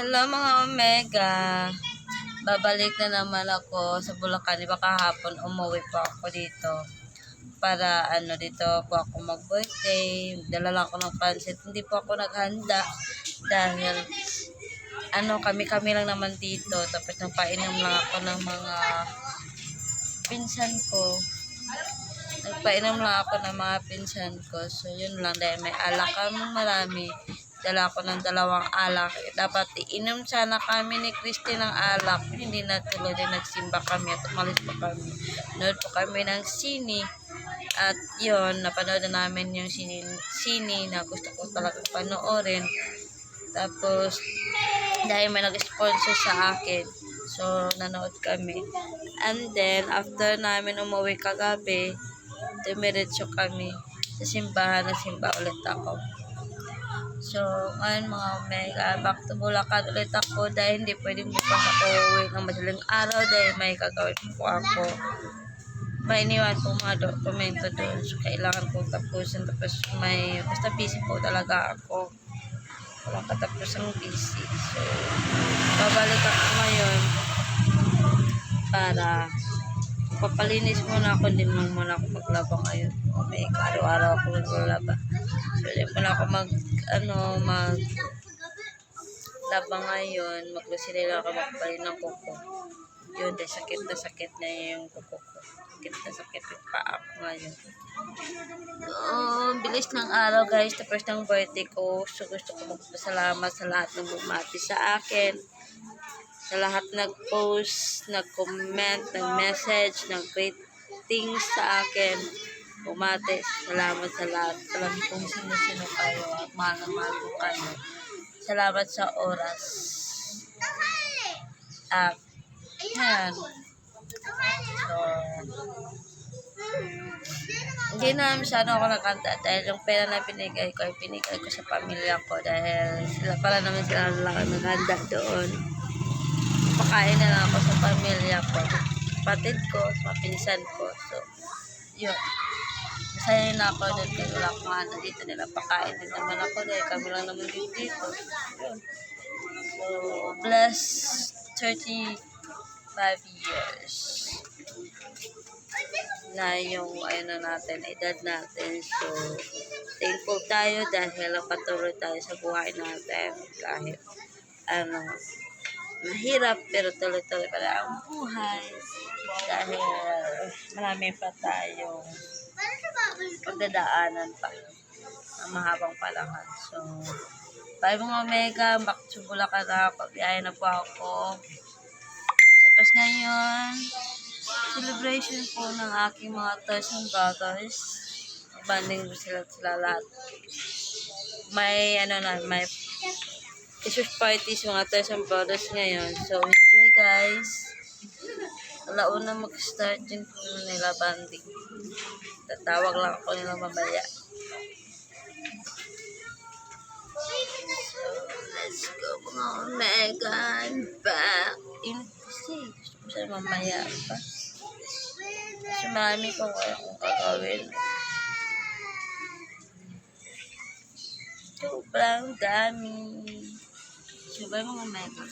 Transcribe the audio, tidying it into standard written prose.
Hello mga Omega. Babalik na naman ako sa Bulacan. Diba kahapon umuwi po ako dito. Para dito po ako mag-birthday. Dala lang ako ng pansit. Hindi po ako naghanda. Dahil kami lang naman dito. Tapos nagpainom lang ako ng mga pinsan ko. Nagpainom lang ako ng mga pinsan ko. So yun lang, dahil may alak kami marami. Dala ko ng 2 alak. Dapat iinom sana kami ni Christy ng alak. Hindi na tuloy din, nagsimba kami at umalis pa kami. Nood po kami ng sini. At yun, napanood na namin yung sini na gusto ko talaga panoorin. Tapos, dahil may nag-sponsor sa akin. So, nanood kami. And then, after namin umuwi kagabi, dumiretso kami sa simbahan. Nagsimba ulit ako. So, ngayon mga Omega, back to Bulacan ulit ako dahil hindi pwedeng bukas ako uwi ng madaling araw dahil may gagawin po ako. May iniwan po mga dokumento doon. So, kailangan kong tapusin. Tapos basta busy po talaga ako. Walang katapusang busy. So, babalik ako ngayon para papalinis muna ako. Hindi naman muna ako maglaba ngayon. Omega, araw-araw ako maglaba. So, hindi muna ako maglaba ngayon. Maglusilila ako, magpalit ng kuko. Yun, dahil sakit na yung kuko ko. Sakit yung paa ko ngayon. Bilis ng araw guys. Tapos ng birthday ko. So, gusto ko magpasalamat sa lahat ng bumati sa akin. Sa lahat nag-post, nag-comment, nag-message, nag-greetings sa akin. Bumati. Salamat sa lahat. Alam kong sino-sino kayo at mahal na mahal ko kayo. Salamat sa oras. Yan. So, hindi na masyado ako nakanta dahil yung pera na pinigay ko sa pamilya ko dahil sila pala naman sila lang naghanda doon. Pakain na lang ako sa pamilya ko, kapatid ko, sa pinsan ko. So, yun. Masaya na ako doon kasi wala akong ano dito nila. Pakain din naman ako dahil kami lang naman dito. Yun. So, bless 35 years na yung natin, edad natin. So, thankful tayo dahil patuloy tayo sa buhay natin. Kahit mahirap, pero tuloy-tuloy pa rin ang buhay. Dahil marami pa tayong pagdadaanan pa ng mahabang panahon. So, bye mga Omega, back to Bulacan na, pabiyahe na po ako. Tapos ngayon, celebration po ng aking mga toys and brothers. Banding sila lahat. May may Christmas parties mga toys and brothers ngayon. So, enjoy guys. Alauna mag-start din po nila banding. Tatawag lang ako nila mamaya. So, let's go mga Omega. Back in kasi gusto ko siya mamaya pa. Kasi marami pa kung gagawin. Sobrang dami. So, bye mga Omega.